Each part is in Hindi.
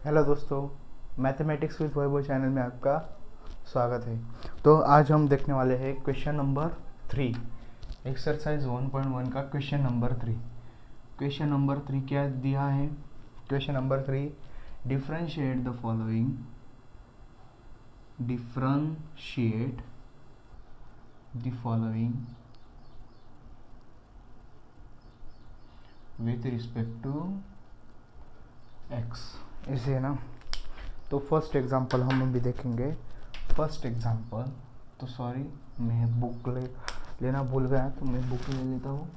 हेलो दोस्तों, मैथमेटिक्स विद वैभव चैनल में आपका स्वागत है। तो आज हम देखने वाले हैं क्वेश्चन नंबर 3, एक्सरसाइज 1.1 का क्वेश्चन नंबर 3। क्वेश्चन नंबर 3 क्या दिया है? Question number 3, differentiate the following, differentiate the following with respect to X, ऐसे है ना। तो फर्स्ट एग्जांपल हम अभी देखेंगे। फर्स्ट एग्जांपल, तो सॉरी मैं बुक लेना भूल गया, तो मैं बुक ले लेता हूँ।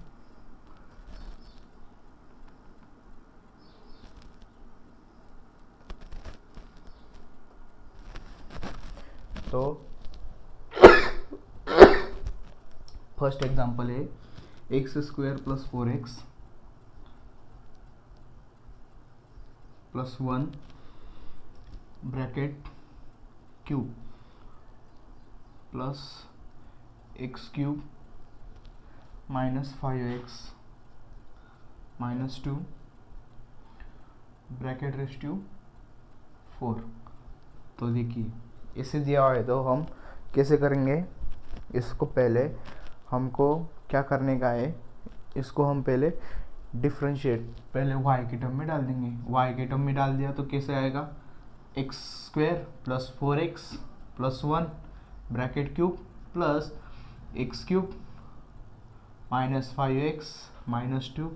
तो फर्स्ट एग्जांपल है X square plus 4x plus 1 bracket cube plus X cube minus 5x minus 2 bracket raise to 4। तो देखिए इसे दिया हुआ है, तो हम कैसे करेंगे इसको? पहले हमको क्या करने का है, इसको हम पहले डिफ्रेंशिएट पहले y के टर्म में डाल देंगे। y के टर्म में डाल दिया तो कैसे आएगा? X square plus 4x plus 1 bracket cube plus X cube minus 5x minus 2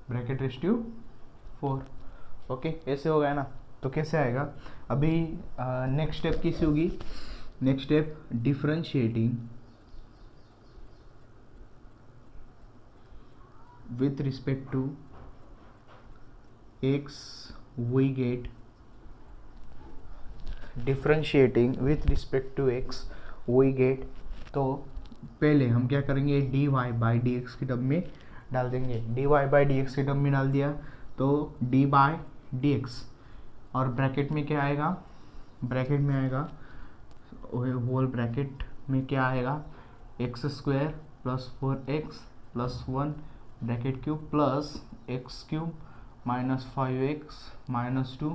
bracket raise to 4। Okay, ऐसे हो गया ना। तो कैसे आएगा? अभी नेक्स्ट स्टेप कैसी होगी? Next step differentiating with respect to x we get, differentiating with respect to x we get। तो पहले हम क्या करेंगे, dy बाई डी एक्स की टर्म में डाल देंगे। dy बाई डी एक्स की टर्म में डाल दिया तो d बाई डी एक्स, और ब्रैकेट में क्या आएगा? ब्रैकेट में आएगा होल ब्रैकेट में क्या आएगा? X square plus 4x plus 1 bracket cube plus X cube minus 5x minus 2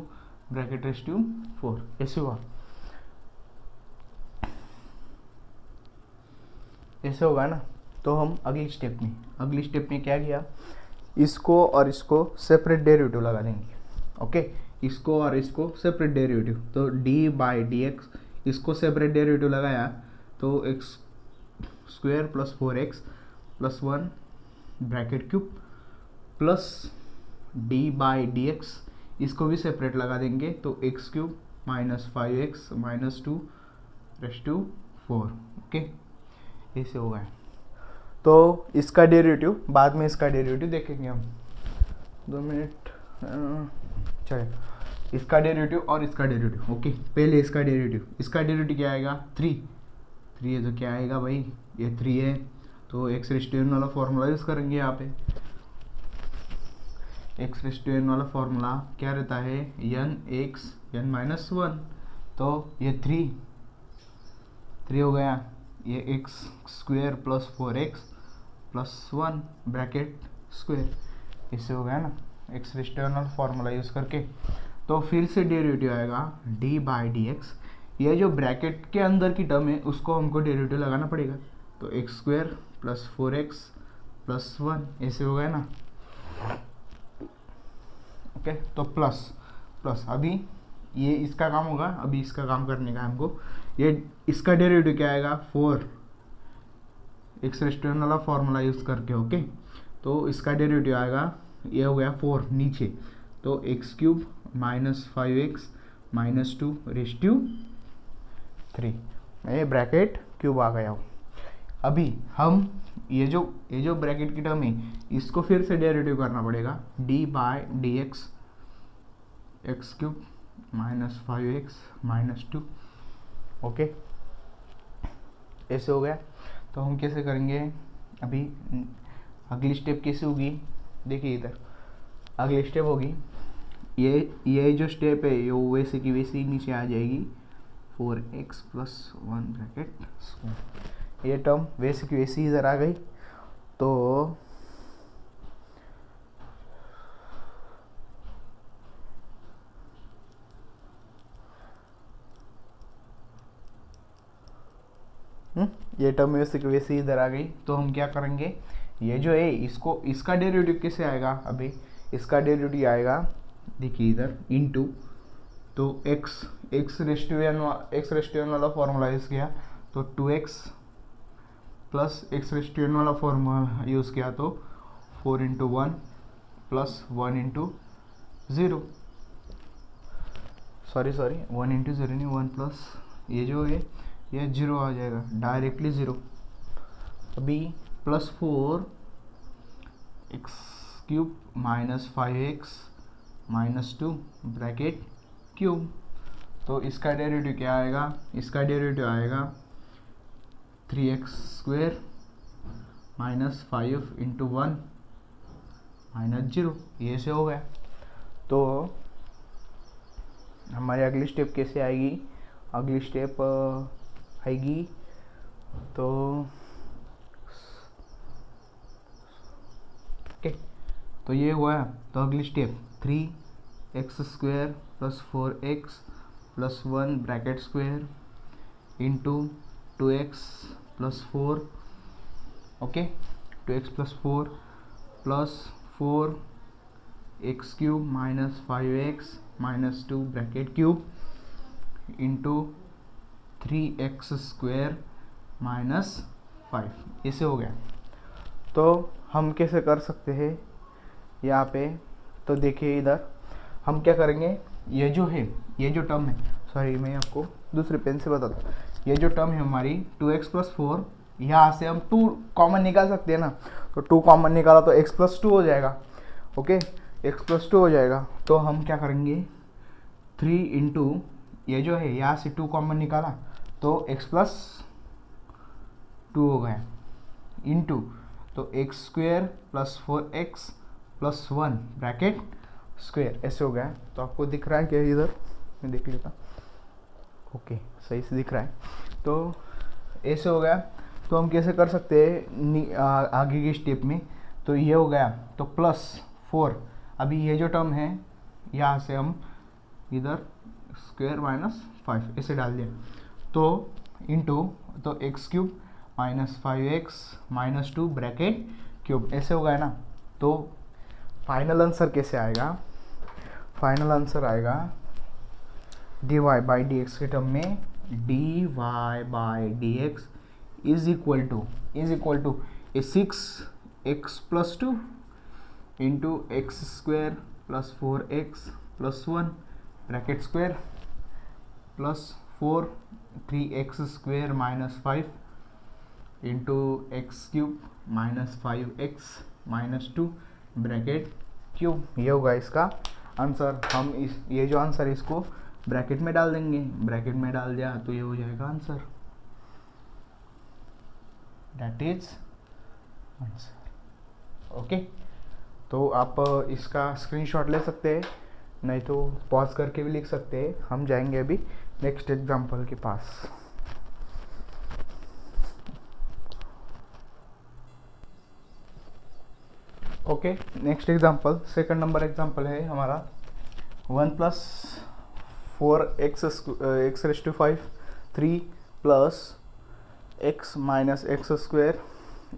bracket raise to 4। ऐसे हुआ, ऐसे होगा ना। तो हम अगली स्टेप में क्या किया, इसको और इसको सेपरेट डेरिवेटिव लगा देंगे। ओके, इसको और इसको सेपरेट डेरिवेटिव, तो d बाई डी एक्स, इसको सेपरेट डेरिवेटिव लगाया तो X square plus 4x plus 1 bracket cube plus d by D X, इसको भी सेपरेट लगा देंगे तो X cube minus 5x minus 2 raise to 4। Okay, ऐसे हो गया। तो इसका डेरिवेटिव बाद में, इसका डेरिवेटिव देखेंगे हम। 2 मिनट चलिए, इसका डेरिवेटिव और इसका डेरिवेटिव। ओके, पहले इसका डेरिवेटिव क्या आएगा? 3 है तो क्या आएगा भाई? ये 3 है तो एक्स रेस टू एन वाला फॉर्मूला यूज़ करेंगे। यहाँ पे एक्स रेस टू एन वाला फॉर्मूला क्या रहता है? N X N minus 1। तो ये 3 हो गया, ये X square plus 4x plus 1 bracket square, इससे हो गया ना एक्स रेस टू एन वाला फॉर्मूला यूज़ करके। तो फिर से डेरिवेटिव आएगा d बाई डी एक्स, ये जो ब्रैकेट के अंदर की टर्म है उसको हमको डेरिवेटिव लगाना पड़ेगा। तो X square plus 4x plus 1, ऐसे हो गया ना। ओके, तो प्लस अभी ये इसका काम होगा, अभी इसका काम करने का हमको। ये इसका डेरिवेटिव क्या आएगा? 4 एक्स रेस्टोरेंट वाला फॉर्मूला यूज़ करके। ओके, तो इसका डेरिवेटिव आएगा, ये हो गया 4 नीचे, तो X cube minus 5x minus 2 raise to 3, ये ब्रैकेट क्यूब आ गया हो। अभी हम ये जो ब्रैकेट की टर्म है इसको फिर से डेरिवेटिव करना पड़ेगा। d by D x, x cube minus 5x minus 2। Okay, ऐसे हो गया। तो हम कैसे करेंगे अभी? अगली स्टेप कैसे होगी? देखिए इधर अगली स्टेप होगी, ये जो स्टेप है ये वैसे की वैसी नीचे आ जाएगी। 4x प्लस 1 ब्रैकेट, ये टर्म वैसे की वैसी इधर आ गई। तो ये टर्म वैसे की वैसे इधर आ गई। तो हम क्या करेंगे, ये जो है इसको, इसका डेरिवेटिव कैसे आएगा, अभी इसका डेरिवेटिव आएगा, देखिए इधर इनटू, तो एक्स रेस्टू एन वाला फॉर्मूला यूज़ किया तो 2x plus X raise to N वाला फॉर्मूला यूज़ किया तो 4 into 1 plus 1 into 0, sorry 1 into 0 नहीं, 1 प्लस ये जो है ये 0 आ जाएगा, डायरेक्टली 0। अभी plus 4 x cube minus 5x minus 2 bracket cube. तो इसका डेरिवेटिव क्या आएगा, इसका डेरिवेटिव आएगा 3x स्क्वेयर माइनस 5 इंटू 1 माइनस 0, ये से हो गया। तो हमारी अगली स्टेप कैसे आएगी, अगली स्टेप आएगी तो ओके, तो ये हुआ। तो अगली step 3x square plus 4x plus 1 bracket square into 2x plus 4, okay 2x plus 4 plus 4x cube minus 5x minus 2 bracket cube into 3x स्क्वेयर माइनस 5, ऐसे हो गया। तो हम कैसे कर सकते हैं यहाँ पे, तो देखिए इधर हम क्या करेंगे, ये जो है, ये जो टर्म है, सॉरी मैं आपको दूसरे पेन से बताता हूँ, ये जो टर्म है हमारी 2x प्लस 4, यहाँ से हम 2 कॉमन निकाल सकते हैं ना, तो 2 कॉमन निकाला तो x प्लस 2 हो जाएगा, ओके x प्लस 2 हो जाएगा। तो हम क्या करेंगे 3 इंटू ये जो है यहाँ से 2 कॉमन निकाला तो x प्लस 2 हो गया इंटू, तो x square plus 4x plus 1 bracket square, ऐसे हो गया। तो आपको दिख रहा है क्या इधर, मैं देख लेता, ओके सही से दिख रहा है। तो ऐसे हो गया। तो हम कैसे कर सकते हैं आगे की स्टेप में, तो ये हो गया तो प्लस 4, अभी ये जो टर्म है यहाँ से हम इधर स्क्वेयर माइनस 5 ऐसे डाल दिया, तो इंटू, तो X cube minus 5x minus 2 bracket cube, ऐसे हो गया ना। तो फाइनल आंसर कैसे आएगा, फाइनल आंसर आएगा dy बाई डी एक्स के टर्म में dy by D X is equal to a 6x plus 2 into X square plus 4x plus 1 bracket square plus 4 3x स्क्वेयर minus 5 into X cube minus 5x minus 2 bracket cube, ये होगा इसका आंसर। हम ये जो आंसर है इसको ब्रैकेट में डाल देंगे, ब्रैकेट में डाल दिया तो ये हो जाएगा answer, that is answer, okay. तो आप इसका स्क्रीनशॉट ले सकते हैं, नहीं तो पॉज करके भी लिख सकते हैं। हम जाएंगे अभी नेक्स्ट एग्जांपल के पास। Okay, next example, second number example है हमारा 1 plus 4x raise to 5 3 plus x minus X square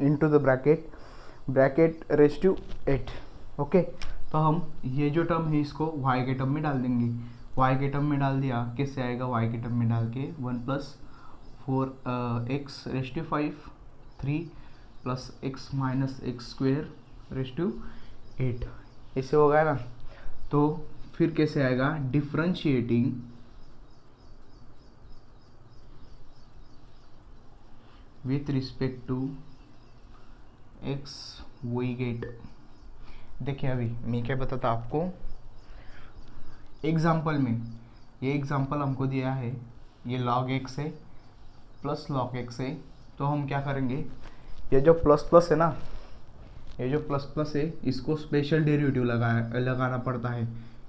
into the bracket raise to 8, okay. तो हम ये जो टर्म है इसको y के टर्म में डाल देंगे, y के टर्म में डाल दिया, कैसे आएगा y के टर्म में डाल के 1 plus 4x raise to 5 3 plus x minus X square raise to 8, ऐसे होगा ना। तो फिर कैसे आएगा, differentiating with respect to x we get. देखिए अभी मैं क्या बताता आपको, एग्जाम्पल में, ये एग्जाम्पल हमको दिया है, ये log x है प्लस log x है। तो हम क्या करेंगे, ये जो प्लस प्लस है ना, ये जो प्लस प्लस है इसको स्पेशल डेरिवेटिव लगाना पड़ता है।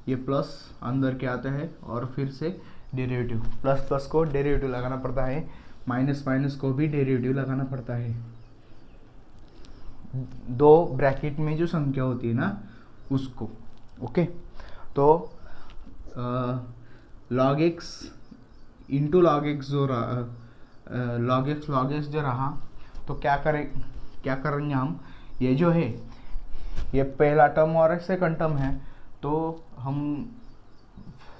ये प्लस अंदर के आता है और फिर से डेरिवेटिव, प्लस प्लस को डेरिवेटिव लगाना पड़ता है, माइनस माइनस को भी डेरिवेटिव लगाना पड़ता है। दो ब्रैकेट में जो संख्या होती है ना उसको, ओके। तो log x into log x जो log x जो रहा, तो क्या करेंगे हम, ये जो है ये पहला टर्म और सेकंड टर्म है, तो हम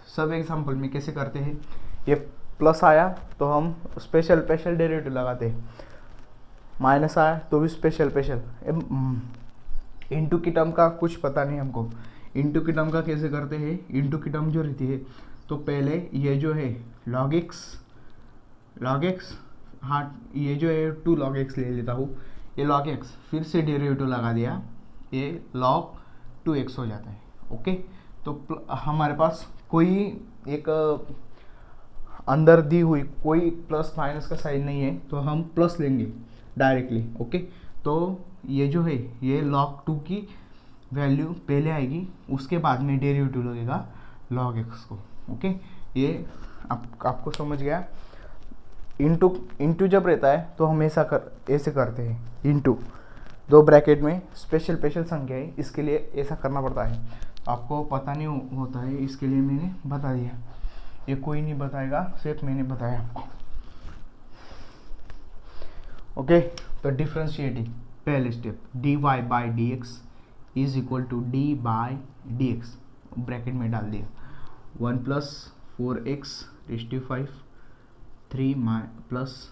सब एग्जांपल में कैसे करते हैं, ये प्लस आया तो हम स्पेशल डेरिवेटिव लगाते हैं, माइनस आया तो भी स्पेशल इनटू की टर्म का कुछ पता नहीं हमको, इनटू की टर्म का कैसे करते हैं, इनटू की टर्म जो रहती है तो पहले ये जो है log x, हाँ ये जो है 2 log x ले लेता हूँ, ये log x फिर से डेरिवेटिव लगा दिया, ये log 2x हो जाता है। ओके, तो हमारे पास कोई एक अंदर दी हुई कोई प्लस माइनस का साइन नहीं है, तो हम प्लस लेंगे डायरेक्टली। ओके, तो ये जो है ये log 2 की वैल्यू पहले आएगी, उसके बाद में डेरिवेटिव लगेगा log x को। ओके, ये आपको समझ गया। इंटू जब रहता है तो हम ऐसे करते हैं, इंटू 2 ब्रैकेट में स्पेशल संख्या है, इसके लिए ऐसा करना पड़ता है, आपको पता नहीं होता है, इसके लिए मैंने बता दिया, ये कोई नहीं बताएगा, सिर्फ मैंने बताया आपको। ओके, तो डिफ्रेंशिएटिंग पहले step, dy by D X is equal to D by D X, bracket में डाल दिया, 1 plus 4x raise to 5, 3 plus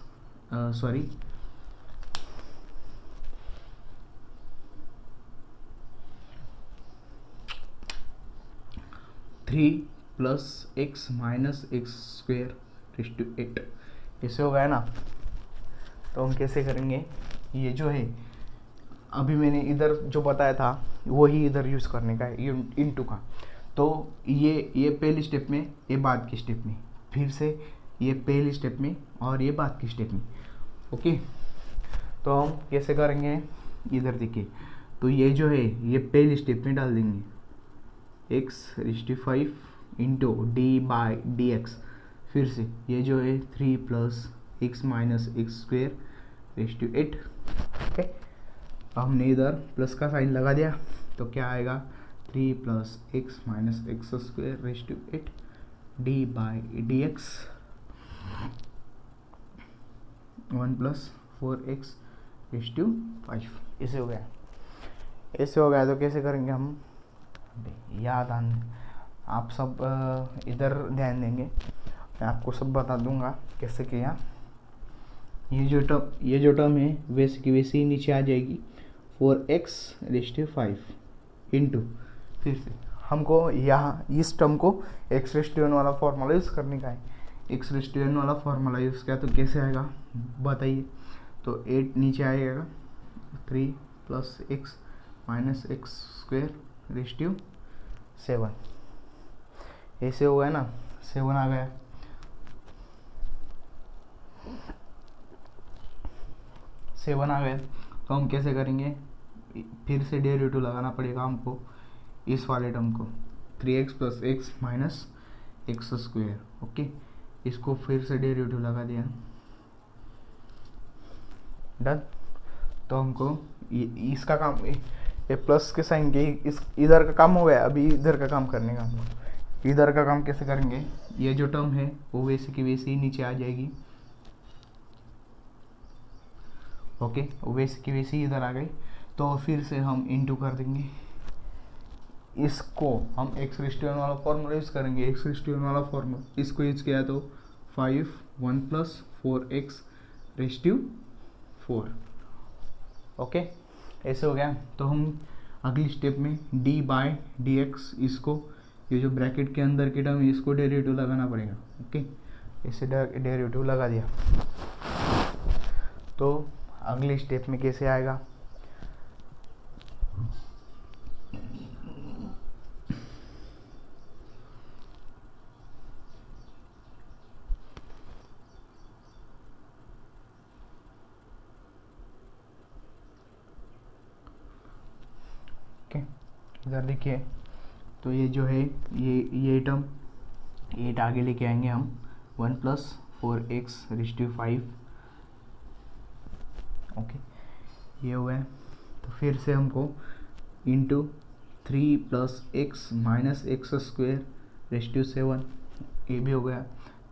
3 plus x minus X square raise to 8, ऐसे हो गया ना। तो हम कैसे करेंगे, ये जो है अभी मैंने इधर जो बताया था वही इधर यूज़ करने का है, इनटू का, तो ये पहली स्टेप में, ये बाद की स्टेप में, फिर से ये पहली स्टेप में और ये बाद की स्टेप में। ओके, तो हम कैसे करेंगे, इधर देखिए, तो ये जो है ये पहली स्टेप में डाल देंगे, x raise to 5 into D by D X, फिर से ये जो है 3 plus x minus X square raise to 8। Okay, हमने इधर प्लस का साइन लगा दिया, तो क्या आएगा, 3 plus X minus X square raise to 8 D by D X, 1 plus 4x raise to 5, ऐसे हो गया। तो कैसे करेंगे हम, याद आप सब इधर ध्यान देंगे, मैं आपको सब बता दूंगा कैसे किया। ये जो टर्म है वैसे की वैसे ही नीचे आ जाएगी, 4x रेज़ टू 5 इंटू, फिर से हमको यहाँ इस टर्म को x रेज़ टू n वाला फॉर्मूला यूज़ करने का है, x रेज़ टू n वाला फॉर्मूला यूज़ किया तो कैसे आएगा बताइए, तो 8 नीचे आएगा, 3 plus x minus X square raise to 7, ऐसे हो गया ना, 7 आ गया। तो हम कैसे करेंगे, फिर से डेरिवेटिव लगाना पड़ेगा हमको इस वाले टर्म को, 3x plus X minus X square. Okay, इसको फिर से डेरिवेटिव लगा दिया, डन। तो हमको इसका काम, ये प्लस के साइन के इधर का काम हो गया, अभी इधर का काम करने का हमको। इधर का काम कैसे करेंगे, ये जो टर्म है वो वैसे की वैसे ही नीचे आ जाएगी। ओके, वैसे की वैसे ही इधर आ गई, तो फिर से हम इनटू कर देंगे, इसको हम x रेज़ टू n वाला फॉर्मूला यूज़ करेंगे, x रेज़ टू n वाला फॉर्मूला, इसको यूज़ किया तो 5 1 plus 4x raise to 4। Okay, ऐसे हो गया। तो हम अगली स्टेप में d बाई डी एक्स, इसको ये जो ब्रैकेट के अंदर की टर्म इसको डेरिवेटिव लगाना पड़ेगा। ओके, ऐसे डेरिवेटिव लगा दिया, तो अगली स्टेप में कैसे आएगा, इधर देखिए, तो ये जो है ये टर्म 8 आगे लेके आएंगे हम, 1 plus 4x raise to 5। Okay, ये हो गया। तो फिर से हमको into 3 plus X minus X square raise to 7, ये भी हो गया।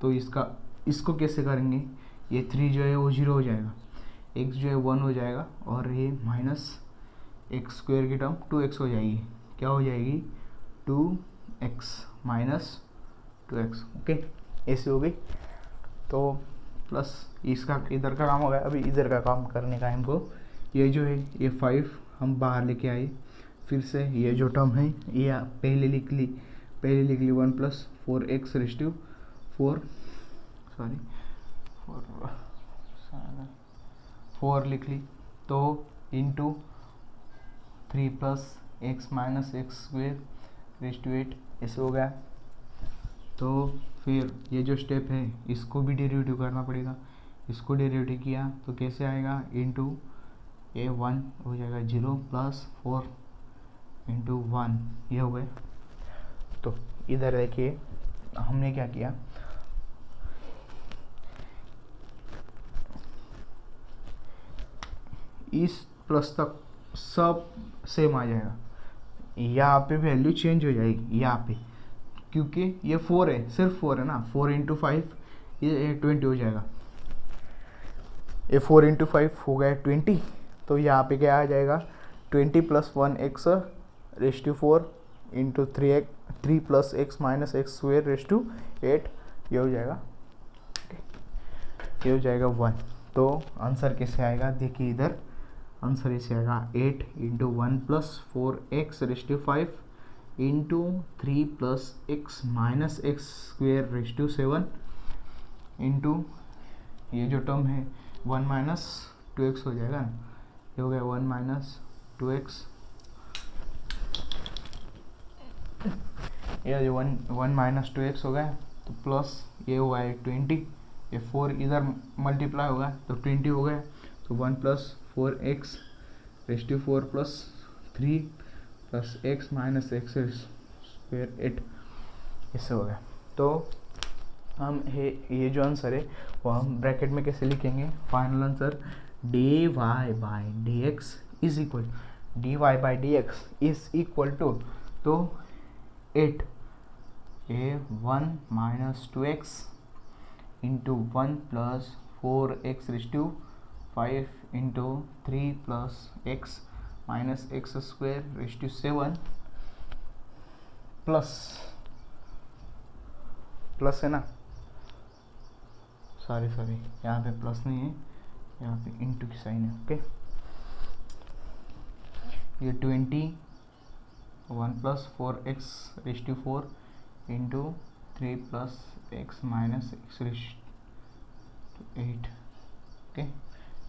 तो इसको कैसे करेंगे, ये 3 जो है वो 0 हो जाएगा, x जो है 1 हो जाएगा, और ये माइनस एक्स स्क्वायर की टर्म 2x हो जाएगी, क्या हो जाएगी 2x माइनस 2x। ओके, ऐसे हो गई। तो प्लस इसका इधर का काम हो गया, अभी इधर का काम करने का है हमको। ये जो है ये 5 हम बाहर लेके आए, फिर से ये जो टर्म है ये पहले लिख ली 1 प्लस 4x रेस्टिव 4 लिख ली, तो into 3 plus X minus X square restive 8 ऐसे हो गया। तो फिर ये जो स्टेप है इसको भी डेरिवेटिव करना पड़ेगा, इसको डेरिवेटिव किया तो कैसे आएगा, इंटू a1 हो जाएगा 0 प्लस 4 इंटू 1, ये हो गए। तो इधर देखिए हमने क्या किया, इस प्लस तक सब सेम आ जाएगा, यहाँ पे वैल्यू चेंज हो जाएगी यहाँ पे, क्योंकि ये 4 है, सिर्फ 4 है ना, 4 इंटू 5 ये 20 हो जाएगा, ये 4 इंटू 5 हो गया 20। तो यहाँ पे क्या आ जाएगा 20 plus 1x restive 4 into 3 plus X minus X square restive 8, ये हो जाएगा, ये हो जाएगा 1। तो आंसर कैसे आएगा, देखिए इधर आंसर ऐसे आएगा 8 into 1 plus 4x raise to 5 into 3 plus X minus X square raise to 7 into ये जो टर्म है 1 माइनस 2x हो जाएगा ना, ये हो गया 1 माइनस 2x, ये जो 1 माइनस 2x हो गया, तो प्लस ये हुआ है 20, ये 4 इधर मल्टीप्लाई होगा तो 20 हो गया, तो 1 plus 4x restive 4 plus 3 plus x minus X square 8 इससे हो गया। तो हम ये जो आंसर है वो हम ब्रैकेट में कैसे लिखेंगे, final answer dy by D X is equal to तो 8 1 minus 2x into 1 plus 4x raise to 5 into 3 plus x minus X square raise to 7 plus है ना, सॉरी यहाँ पे प्लस नहीं है, यहाँ पे इंटू की साइन है। ओके, ये 20 1 plus 4x restive 4 into 3 plus X minus x restive 8। Okay,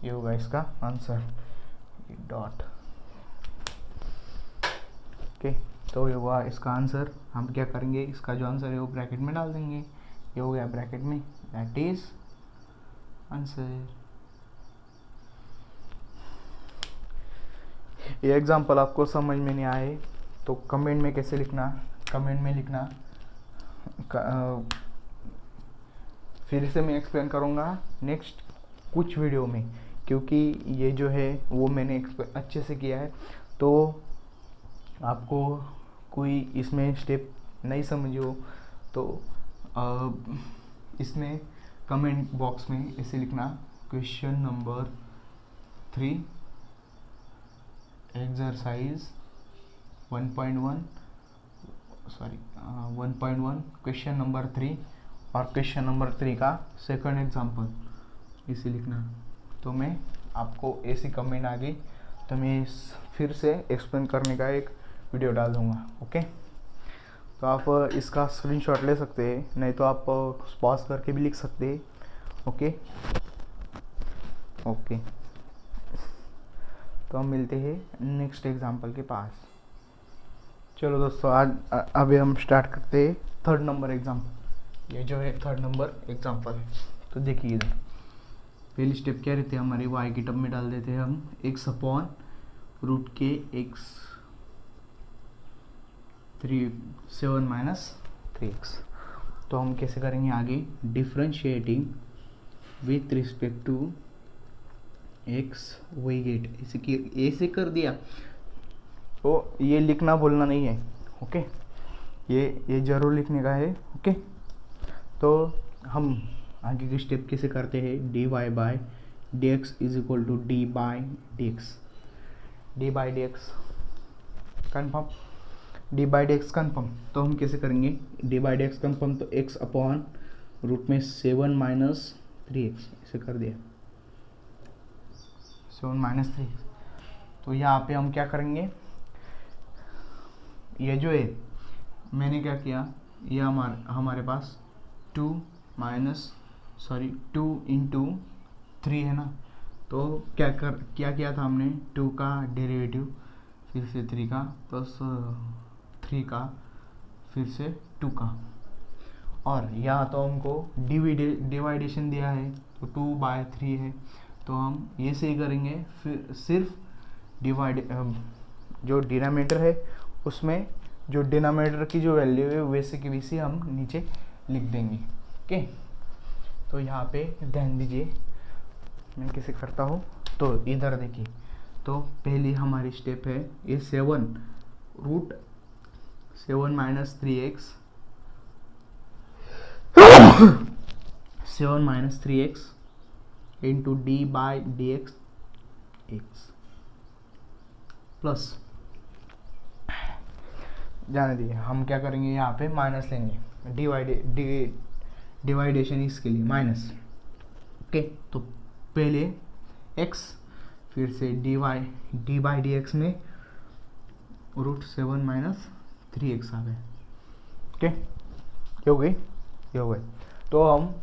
ये होगा इसका आंसर, डॉट। ओके, तो ये हुआ इसका आंसर। हम क्या करेंगे, इसका जो आंसर है वो ब्रैकेट में डाल देंगे, ये हो गया ब्रैकेट में, दैट इज आंसर। ये एग्जांपल आपको समझ में नहीं आए तो कमेंट में कैसे लिखना, कमेंट में लिखना, फिर से मैं एक्सप्लेन करूँगा नेक्स्ट कुछ वीडियो में, क्योंकि ये जो है वो मैंने अच्छे से किया है। तो आपको कोई इसमें स्टेप नहीं समझ हो तो इसमें कमेंट बॉक्स में ऐसे लिखना, question number 3 exercise 1.1 question number 3 और क्वेश्चन नंबर 3 का सेकंड एग्जांपल इसे लिखना। तो मैं आपको ऐसी कमेंट आ गई तो मैं फिर से एक्सप्लेन करने का एक वीडियो डाल दूँगा। ओके, तो आप इसका स्क्रीनशॉट ले सकते हैं, नहीं तो आप पॉज करके भी लिख सकते हैं। ओके, तो हम मिलते हैं नेक्स्ट एग्जांपल के पास। चलो दोस्तों, आज अभी हम स्टार्ट करते हैं थर्ड नंबर एग्जांपल। ये जो है थर्ड नंबर एग्जांपल है। तो देखिए इधर पहली स्टेप क्या रहती है हमारी, y की टर्म में डाल देते हैं हम x अपॉन रूट के x 7 माइनस 3x। तो हम कैसे करेंगे आगे, differentiating with respect to x we get, ऐसे कर दिया। तो ये लिखना बोलना नहीं है, ओके, ये जरूर लिखने का है। ओके, तो हम आगे के स्टेप कैसे करते हैं, D Y by D X is equal to D by D X, D by D X confirm, D by D X confirm. तो हम कैसे करेंगे D by D X confirm, तो एक्स अपॉन रूट में 7 माइनस 3x ऐसे कर दिया, 7 माइनस 3। तो यहाँ पे हम क्या करेंगे, ये जो है मैंने क्या किया, ये हमारे पास 2 इंटू 3 है ना, तो क्या किया था हमने, 2 का डेरिवेटिव फिर से 3 का प्लस 3 का फिर से 2 का, और यहाँ तो हमको डिवाइडेशन दिया है तो 2/3 है, तो हम ये से ही करेंगे, फिर सिर्फ जो डिनोमिनेटर है उसमें जो डिनोमिनेटर की जो वैल्यू है वैसे की वैसे हम नीचे लिख देंगे। ओके, तो यहाँ पे ध्यान दीजिए मैं कैसे करता हूँ। तो इधर देखिए, तो पहली हमारी स्टेप है ये 7 minus 3x 7 minus 3x into D by D x plus, जाने दिए, हम क्या करेंगे यहाँ पे माइनस लेंगे, डिवाइडेशन इसके लिए माइनस। ओके, तो पहले x फिर से डी बाई डी एक्स में रूट 7 माइनस 3x आ गए। ओके, ये हो गए। तो हम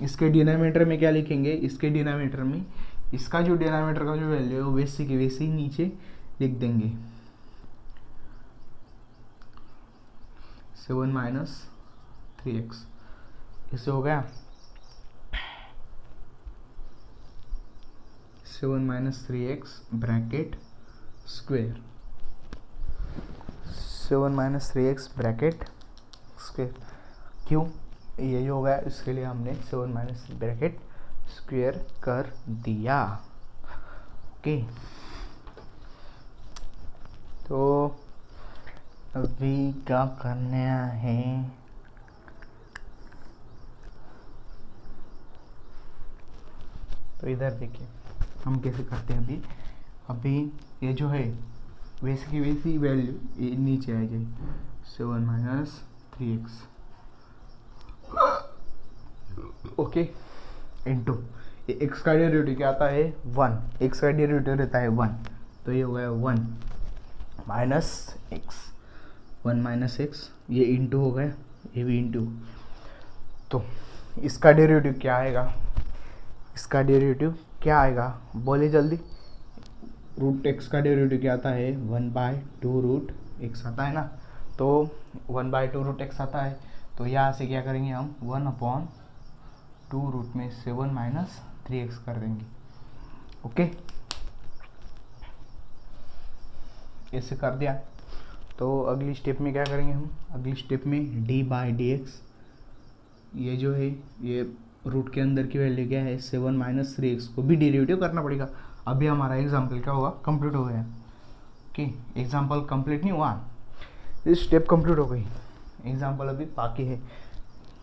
इसके डिनोमिनेटर में क्या लिखेंगे, इसके डिनोमिनेटर में इसका जो डिनोमिनेटर का जो वैल्यू है वैसे की वैसे ही नीचे लिख देंगे, 7 माइनस 3x, इससे हो गया 7 minus 3x bracket square, 7 minus 3x bracket square. क्यों, ये जो हो गया इसके लिए हमने 7 माइनस ब्रैकेट स्क्वेयर कर दिया। ओके, तो अभी क्या करना है, तो इधर देखिए हम कैसे करते हैं। अभी ये जो है वैसे की वैसी वैल्यू नीचे आ जाए, 7 minus 3x okay into x का डेरिवेटिव क्या आता है 1, एक्स का डेरिवेटिव रहता है 1, तो ये हो गया 1 माइनस एक्स, 1 माइनस एक्स, ये इंटू हो गया, ये भी इंटू। तो इसका डेरिवेटिव क्या आएगा, इसका डेरिवेटिव क्या आएगा बोले जल्दी, रूट एक्स का डेरिवेटिव क्या आता है 1/2 रूट एक्स आता है ना, तो 1/2 रूट एक्स आता है, तो यहाँ से क्या करेंगे हम 1/2 रूट में 7 माइनस 3x कर देंगे। ओके, ऐसे कर दिया। तो अगली स्टेप में क्या करेंगे हम, अगली स्टेप में डी बाई डी एक्स, ये जो है ये रूट के अंदर की वैल्यू क्या है 7 माइनस 3x को भी डेरिवेटिव करना पड़ेगा। अभी हमारा एग्जाम्पल क्या होगा, कंप्लीट हो गया। ओके, एग्जाम्पल कंप्लीट नहीं हुआ, इस स्टेप कंप्लीट हो गई, एग्जाम्पल अभी बाकी है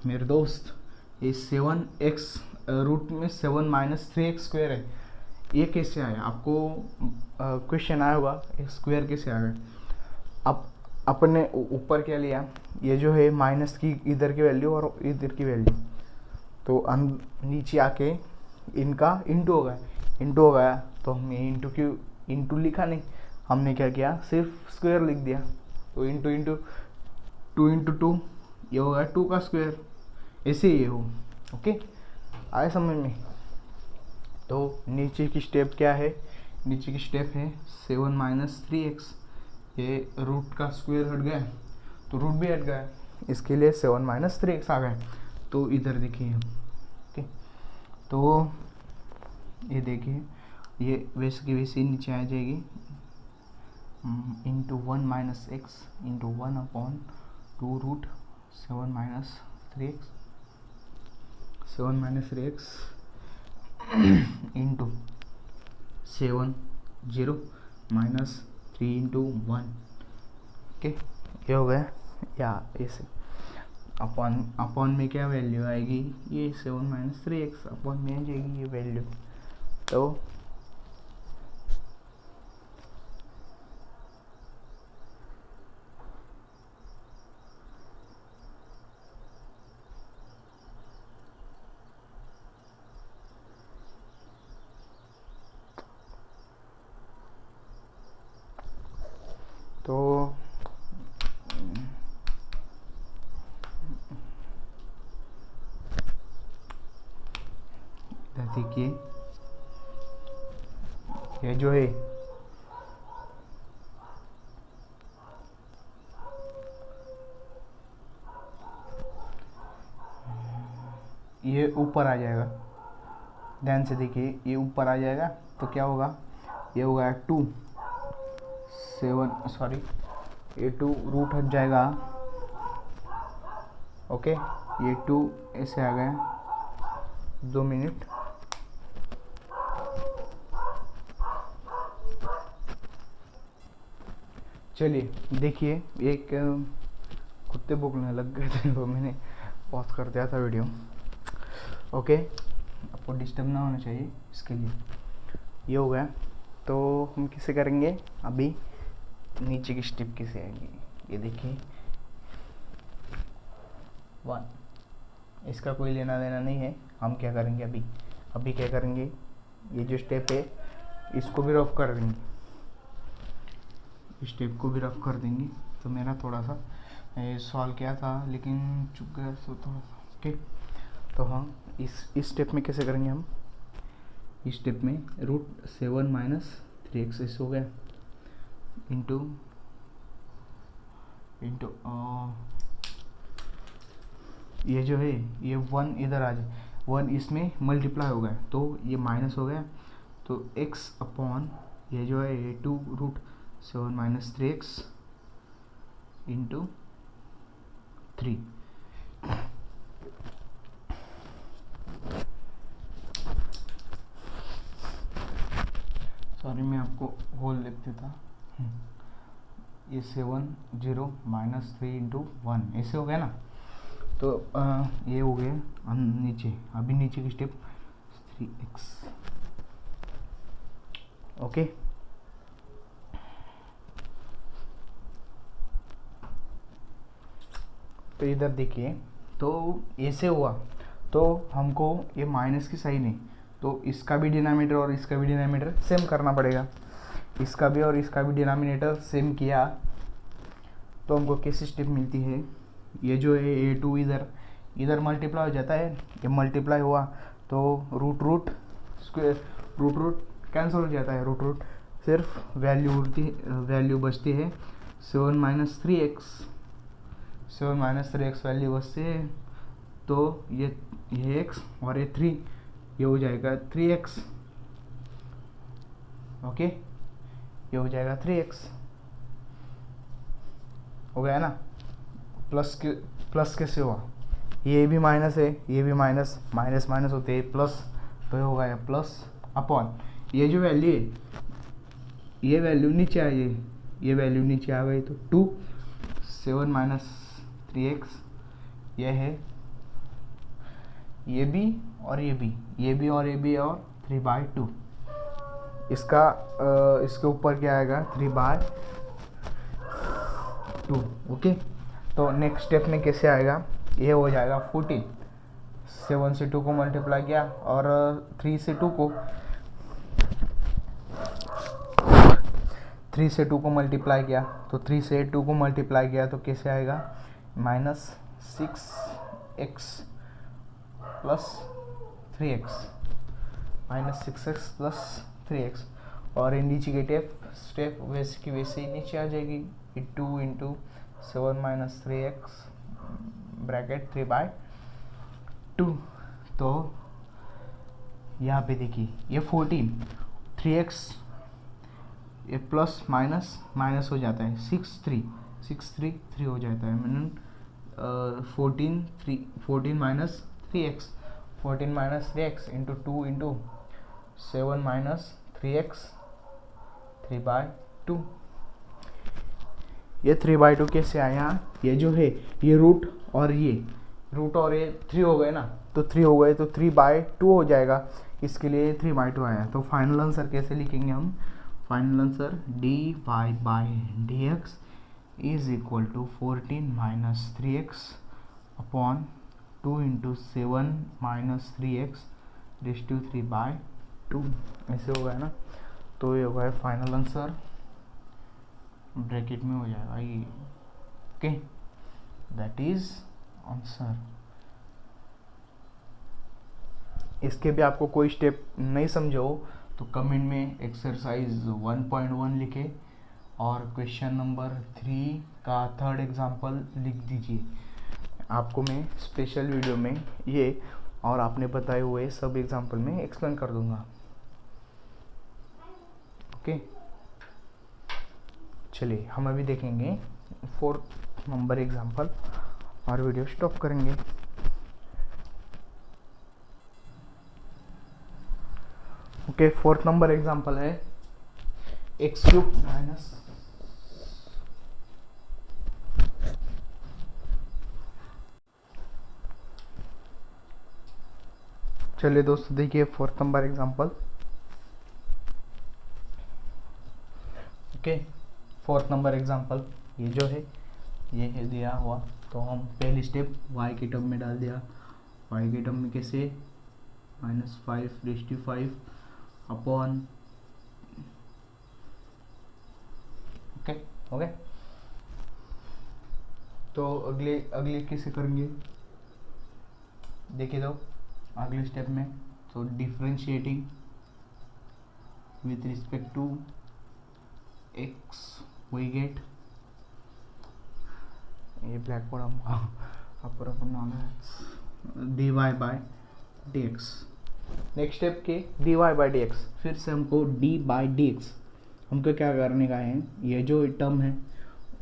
मेरे दोस्त। ये 7x रूट में 7 माइनस 3x स्क्वायर है, ये कैसे आया, आपको क्वेश्चन आया होगा ये स्क्वायर कैसे आ गया। अब अपने ऊपर क्या लिया, ये जो है माइनस की इधर की वैल्यू और इधर की वैल्यू, तो नीचे आके इनका इंटू हो गया, तो हमने इंटू लिखा नहीं, हमने क्या किया सिर्फ स्क्वायर लिख दिया, तो इंटू 2 इंटू 2 ये होगा 2 का स्क्वायर, ऐसे ये हो। ओके, आए समझ में। तो नीचे की स्टेप क्या है, नीचे की स्टेप है 7 माइनस 3x, ये रूट का स्क्वायर हट गया तो रूट भी हट गया, इसके लिए 7 माइनस 3x आ गए। तो इधर देखिए, ओके, तो ये देखिए ये वैसे की वैसे नीचे आ जाएगी, into 1 minus X into 1/2 root 7 minus 3x, 7 minus 3x into 7 0 minus 3 into 1। Okay, ये हो गया या ऐसे। अपॉन अपॉन में क्या वैल्यू आएगी, ये 7 माइनस 3x अपॉन में आ जाएगी ये वैल्यू। तो देखिए ये जो है ये ऊपर आ जाएगा, ध्यान से देखिए ये ऊपर आ जाएगा तो क्या होगा, ये होगा 2 7 सॉरी ये 2 रूट हट जाएगा। ओके ये 2 ऐसे आ गया, 2 मिनट। चलिए देखिए एक कुत्ते भौंकने लग गए थे तो मैंने पॉज कर दिया था वीडियो। ओके आपको डिस्टर्ब ना होना चाहिए इसके लिए ये हो गया। तो हम किसे करेंगे अभी, नीचे की स्टेप कैसे आएगी ये देखिए 1, इसका कोई लेना देना नहीं है। हम क्या करेंगे अभी क्या करेंगे, ये जो स्टेप है इसको भी रफ कर देंगे, स्टेप को भी रफ कर देंगे। तो मेरा थोड़ा सा सॉल्व किया था लेकिन चुक गया तो थोड़ा सा। ओके तो हम इस स्टेप में कैसे करेंगे, हम इस स्टेप में रूट 7 माइनस 3x ऐसे हो गया इंटू ये जो है ये 1 इधर आ जाए, 1 इसमें मल्टीप्लाई हो गया तो ये माइनस हो गया, तो x अपॉन ये जो है ये 2 root 7 minus 3x into 3। Sorry मैं आपको होल लिख देता, ये 7 0 माइनस 3 इंटू 1 ऐसे हो गया ना। तो ये हो गया नीचे, अभी नीचे की स्टेप 3x। ओके तो इधर देखिए तो ऐसे हुआ तो हमको ये माइनस की साइन है तो इसका भी डिनोमिनेटर और इसका भी डिनोमिनेटर सेम करना पड़ेगा, इसका भी और इसका भी डिनोमिनेटर सेम किया तो हमको कैसी स्टेप मिलती है, ये जो है a2 इधर मल्टीप्लाई हो जाता है, ये मल्टीप्लाई हुआ तो रूट स्क्वायर रूट कैंसिल हो जाता है, रूट सिर्फ वैल्यू बचती है 7 माइनस 3x वैल्यू बचती है। तो ये x और ये 3 ये हो जाएगा 3x। ओके ये हो जाएगा 3x, हो गया ना। प्लस कैसे हुआ, ये भी माइनस है ये भी माइनस होते हैं प्लस, तो ये होगा प्लस अपॉन ये जो वैल्यू है ये वैल्यू नीचे आ गई, ये वैल्यू नीचे आ गई तो 2 7 माइनस 3x ये है ये भी और ये भी और 3/2 इसका इसके ऊपर क्या आएगा 3/2। ओके तो नेक्स्ट स्टेप में कैसे आएगा, ये हो जाएगा 14, 7 से 2 को मल्टीप्लाई किया और 3 से 2 को मल्टीप्लाई किया, तो 3 से 2 को मल्टीप्लाई किया तो कैसे आएगा minus 6x plus 3x minus 6x plus 3x और नीचे की स्टेप वैसे की वैसे ही नीचे आ जाएगी 2 इंटू 7 माइनस 3x ब्रैकेट 3/2। तो यहाँ पे देखिए ये 14 3x ये प्लस माइनस हो जाता है 3 हो जाता है मैंने 14 minus 3x into 2 into 7 minus 3x 3/2 ये 3/2 कैसे आया, ये जो है ये रूट और ये 3 हो गए ना, तो 3 हो गए तो 3/2 हो जाएगा, इसके लिए 3/2 आया। तो फाइनल आंसर कैसे लिखेंगे हम, final answer dy/dx is equal to 14 - 3x upon 2 × 7 - 3x raise to 3/2, ऐसे होगा ना। तो ये होगा फाइनल आंसर, ब्रैकेट में हो जाएगा ये, ओके, दैट इज आंसर। इसके भी आपको कोई स्टेप नहीं समझो तो कमेंट में एक्सरसाइज 1.1 लिखे और क्वेश्चन नंबर 3 का थर्ड एग्जाम्पल लिख दीजिए। आपको मैं स्पेशल वीडियो में ये और आपने बताए हुए सब एग्जाम्पल में एक्सप्लेन कर दूंगा, ओके। चलिए हम अभी देखेंगे 4th नंबर एग्जाम्पल और वीडियो स्टॉप करेंगे। ओके, 4th नंबर एग्जाम्पल है x³ माइनस चलिए दोस्तों देखिए 4th number example, okay. 4th number example ये जो है ये है दिया हुआ, तो हम पहली स्टेप y के टर्म में डाल दिया। y के टर्म में कैसे, -5/5 अपॉन, ओके हो गया। तो अगले कैसे करेंगे देखिए, तो अगले स्टेप में तो differentiating with respect to x we get, ये ब्लैक बोर्ड हम dy/dx। नेक्स्ट स्टेप के dy/dx, फिर से हमको d/dx हमको क्या करने का है, ये जो टर्म है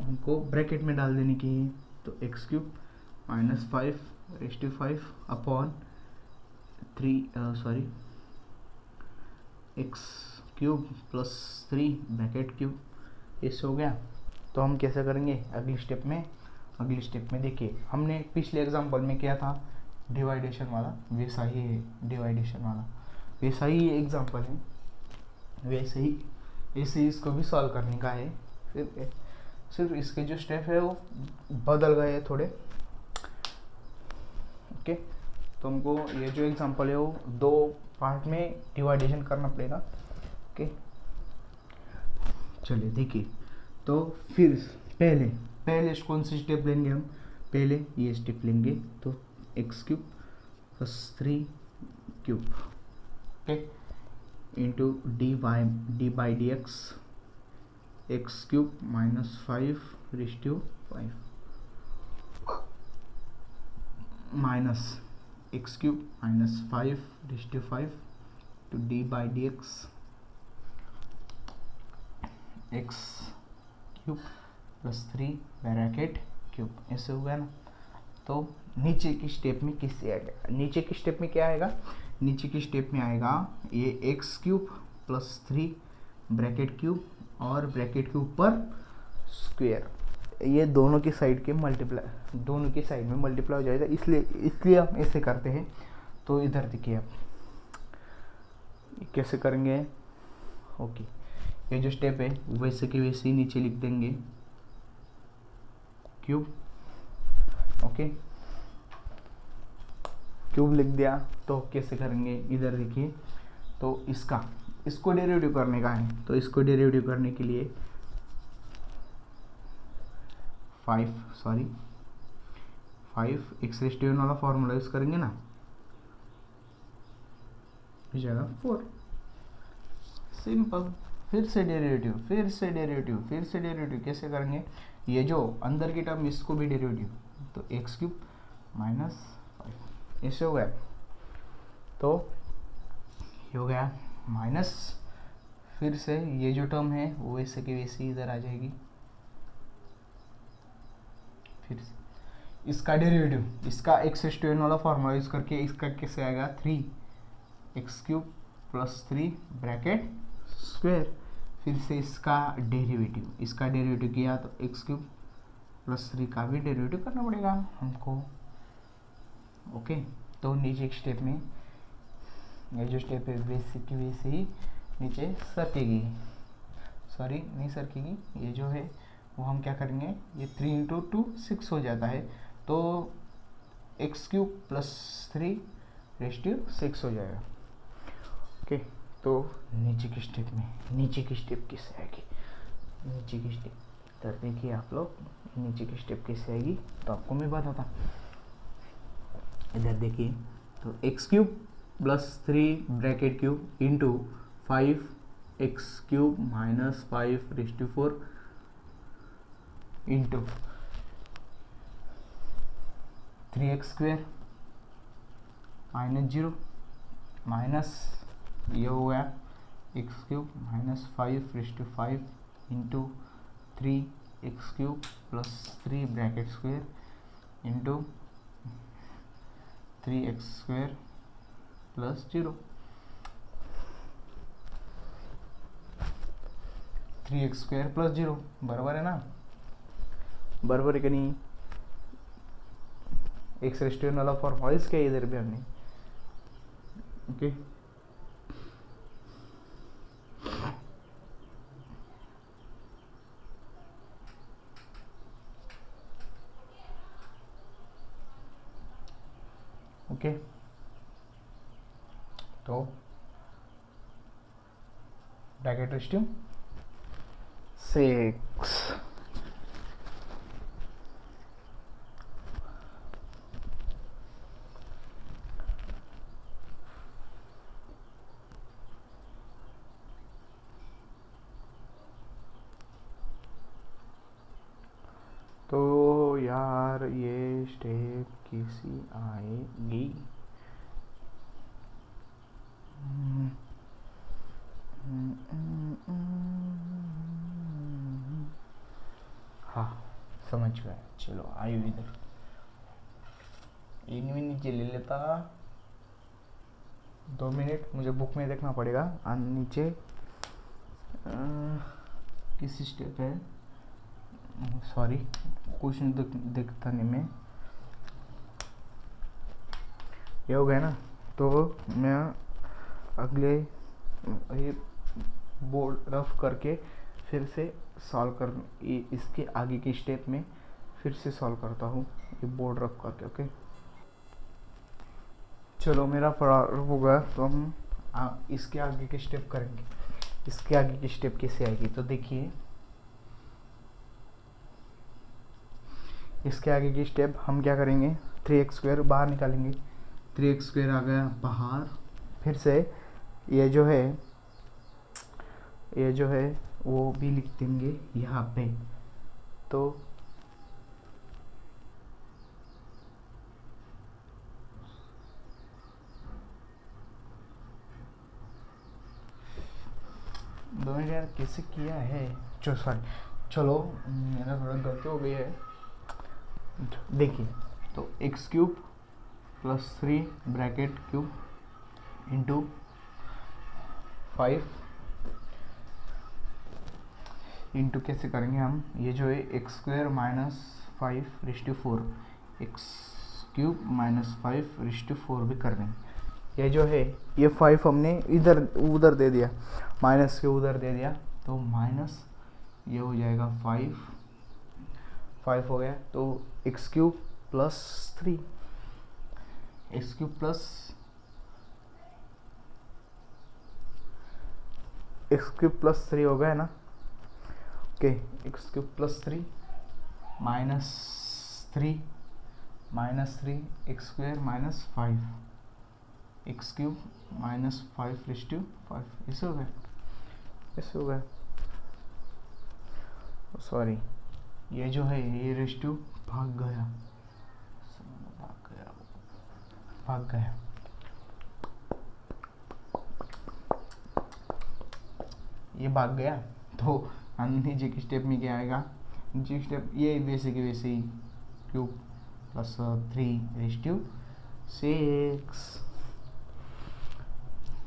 हमको ब्रैकेट में डाल देने की है। तो x³ -5/5 अपॉन 3 + 3 ब्रैकेट क्यूब, इससे हो गया। तो हम कैसे करेंगे अगली स्टेप में देखिए, हमने पिछले एग्जांपल में किया था डिवाइडेशन वाला, वैसा ही है डिवाइडेशन वाला, वैसा ही एग्जांपल है, वैसे ही इसको भी सॉल्व करने का है। सिर्फ इसके जो स्टेप है वो बदल गए हैं थोड़े, ओके। तो हमको ये जो एग्जांपल है वो 2 पार्ट में डिवाइडेशन करना पड़ेगा, ओके। चलिए देखिए, तो फिर पहले कौन सी स्टेप लेंगे हम, पहले ये स्टेप लेंगे, तो x³ + 3³ okay into d/dx x³ -5/5 minus x³ -5/5 to d/dx x³ + 3 bracket cube, ऐसे हो गया ना। तो नीचे की स्टेप में किससे आएगा, नीचे की स्टेप में क्या आएगा, नीचे की स्टेप में आएगा ये x³ + 3 ब्रैकेट क्यूब और ब्रैकेट के ऊपर स्क्वायर, ये दोनों की साइड के मल्टीप्लाई, दोनों की साइड में मल्टीप्लाई हो जाएगा, इसलिए हम ऐसे करते हैं। तो इधर देखिए आप कैसे करेंगे, ओके। ये जो स्टेप है वैसे के वैसे ही नीचे लिख देंगे क्यूब, ओके, क्यूब लिख दिया। तो कैसे करेंगे इधर देखिए, तो इसको डेरिवेटिव करने का है, तो इसको डेरिवेटिव करने के लिए 5x³ वाला फॉर्मूला यूज करेंगे ना, हो जाएगा 4, सिंपल। फिर से डेरिवेटिव कैसे करेंगे, ये जो अंदर की टर्म इसको भी डेरिवेटिव, तो x³ -5, ऐसे हो गया। तो ये हो गया माइनस, फिर से ये जो टर्म है वो वैसे की वैसे इधर आ जाएगी, फिर से इसका डेरिवेटिव, इसका x² वाला फॉर्मूला यूज करके इसका कैसे आएगा 3x³ + 3 ब्रैकेट स्क्वायर, फिर से इसका डेरिवेटिव किया तो एक्स क्यूब प्लस 3 का भी डेरिवेटिव करना पड़ेगा हमको। ओके, तो नीचे एक स्टेप में ये जो स्टेप है वैसे की वैसे ही नीचे सरकेगी, सॉरी नहीं सरकेगी, ये जो है वो हम क्या करेंगे, ये 3 इंटू 2 6 हो जाता है, तो एक्स क्यूब प्लस 3 रेस्टिव 6 हो जाएगा। ओके, तो नीचे की स्टेप किससे आएगी, नीचे की स्टेप, तो देखिए आप लोग नीचे की स्टेप कैसे आएगी तो आपको मैं बताता। इधर देखिए, तो X cube plus 3 bracket cube into 5 x cube minus 5 restive 4 into 3x स्क्वेयर माइनस 0 माइनस ये हो गया x cube minus 5 restive 5 into 3x cube plus 3 bracket square into 3x square plus 0, 3x square plus 0 बराबर है ना, बराबर है कि नहीं, एक्स रेस्टिव वाला फॉर्मूला इसके इधर भी हमने। ओके, ओके, तो ब्रैकेट रेस्टिव 6 तो यार ये स्टेप कैसी आएगी, हाँ समझ गए, चलो आयु इधर इनमें नीचे ले लेता 2 मिनट, मुझे बुक में देखना पड़ेगा नीचे किस स्टेप है, सॉरी क्वेश्चन देखता नहीं मैं, ये हो गया ना, तो मैं अगले ये बोर्ड रफ करके फिर से सॉल्व कर, इसके आगे की स्टेप में फिर से सॉल्व करता हूँ ये बोर्ड रफ करके। ओके, चलो मेरा फरार हो गया, तो हम इसके आगे की स्टेप करेंगे। इसके आगे की स्टेप कैसे आएगी, तो देखिए इसके आगे की स्टेप हम क्या करेंगे, 3x स्क्वेयर बाहर निकालेंगे, 3x स्क्वेयर आ गया बाहर, फिर से ये जो है वो भी लिख देंगे यहाँ पे, तो दो मिनट यार कैसे किया है, चलो मेरा थोड़ा गलती हो गई है। देखिए, तो X cube plus 3 bracket cube into 5 into कैसे करेंगे हम, ये जो है x square minus 5 restive 4, x cube minus 5 restive 4 भी कर देंगे। ये जो है ये 5 हमने इधर उधर दे दिया, माइनस के उधर दे दिया, तो माइनस ये हो जाएगा 5 हो गया, तो X cube plus 3 x cube plus 3 हो गया ना। Okay, x cube plus 3 minus 3 x square minus 5 x cube minus 5 restive 5, ऐसे हो गया, सॉरी ये जो है ये रेस्टिव भाग गया, ये भाग गया, तो नीचे की स्टेप में क्या आएगा, नीचे की स्टेप ये वैसे की वैसे ही क्यूब प्लस 3 रेस्टिव 6।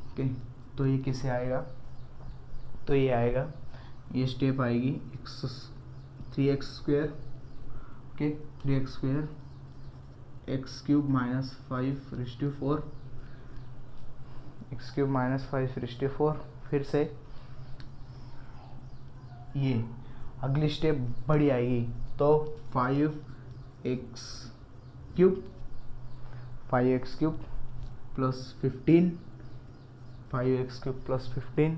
ओके, तो ये कैसे आएगा, तो ये आएगा ये स्टेप आएगी x 3x² okay 3x² x³ minus 5/4 x³ minus 5/4। फिर से ये अगली स्टेप बड़ी आएगी तो 5x³ प्लस 15 5x³ प्लस 15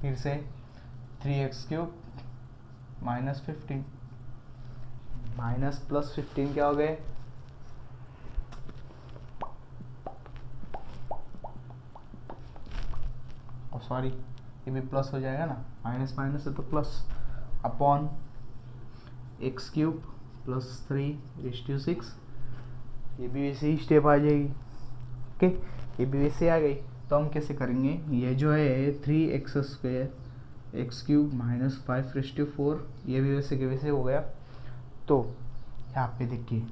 फिर से 3x³ माइनस 15 माइनस प्लस 15 क्या हो गए सॉरी ये भी प्लस हो जाएगा ना, माइनस माइनस है तो प्लस अपॉन x³ प्लस 3/6 ये भी वैसे ही स्टेप आ जाएगी। ओके ये भी वैसे आ गई। तो हम कैसे करेंगे, ये जो है 3x² x³ माइनस 5/4 ये भी वैसे के वैसे हो गया। तो यहाँ पे देखिए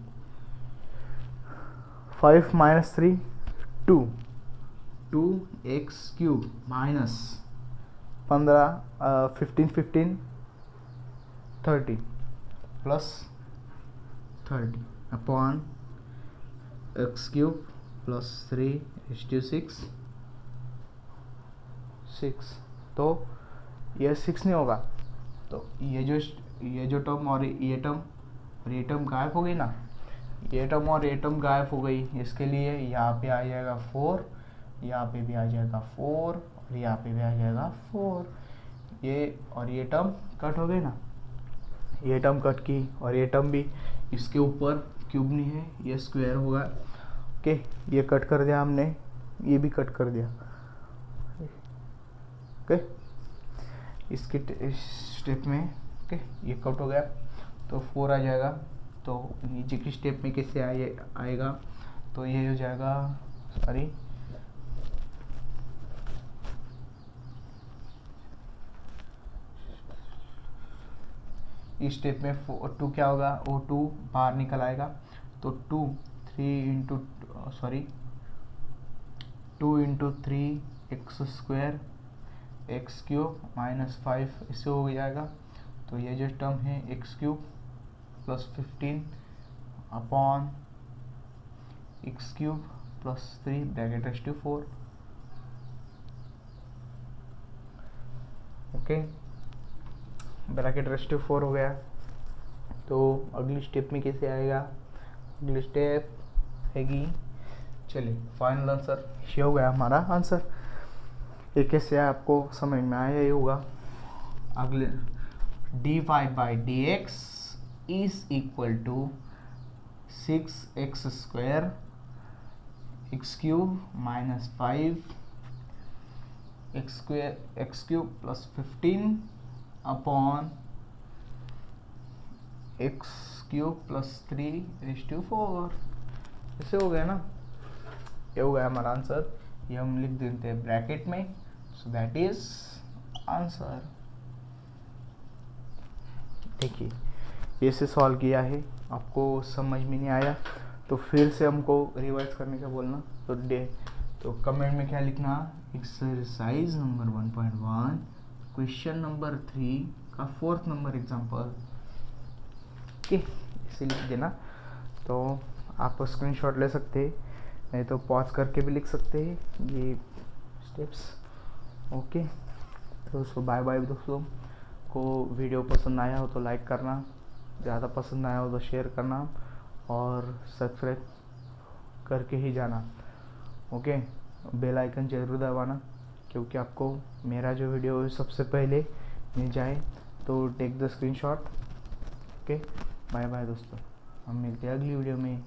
5 minus 3 2x³ minus 15 30 plus 30 upon x³ plus 3/6 6। तो ये 6 नहीं होगा, तो ये जो टर्म और ये टर्म गायब हो गई ना, ये टर्म और ये टर्म गायब हो गई। इसके लिए यहाँ पे आ जाएगा 4, यहाँ पे भी आ जाएगा 4 और यहाँ पे भी आ जाएगा 4। ये और ये टर्म कट हो गई ना, ये टर्म कट की और ये टर्म भी, इसके ऊपर क्यूब नहीं है ये स्क्वायर होगा। ओके ये कट कर दिया हमने, ये भी कट कर दिया। ओके इसके स्टेप में ओके ये कट हो गया तो 4 आ जाएगा। तो नीचे की स्टेप में कैसे आएगा, तो ये हो जाएगा सॉरी इस स्टेप में 2 क्या होगा, वो 2 बाहर निकल आएगा। तो 2 इंटू 3x² x³ माइनस 5 इससे हो जाएगा। तो ये जो टर्म है x³ plus 15 upon x³ plus 3 bracket raise to 4। Okay bracket raise to 4 हो गया। तो अगली स्टेप में कैसे आएगा, अगली स्टेप हैगी, चलिए फाइनल आंसर ये हो गया हमारा आंसर। ये कैसे आपको समझ में आया ही होगा। अगले dy/dx is equal to 6x² x³ minus 5 x³ plus 15 upon x³ plus 3/4 ऐसे हो गया ना। ये हो गया हमारा आंसर। ये हम लिख देते हैं ब्रैकेट में, सो दैट इज आंसर। देखिए ये से सॉल्व किया है, आपको समझ में नहीं आया तो फिर से हमको रिवाइज करने का बोलना। तो कमेंट में क्या लिखना, एक्सरसाइज नंबर 1.1 क्वेश्चन नंबर 3 का 4th नंबर एग्जाम्पल। ओके इसे लिख देना। तो आप स्क्रीनशॉट ले सकते हैं, नहीं तो पॉज करके भी लिख सकते हैं ये स्टेप्स। ओके तो बाय बाय दोस्तों। को वीडियो पसंद आया हो तो लाइक करना, ज़्यादा पसंद आया हो तो शेयर करना और सब्सक्राइब करके ही जाना। ओके बेल आइकन जरूर दबाना, क्योंकि आपको मेरा जो वीडियो है सबसे पहले मिल जाए। तो take the screenshot. Okay bye bye दोस्तों, हम मिलते हैं अगली वीडियो में।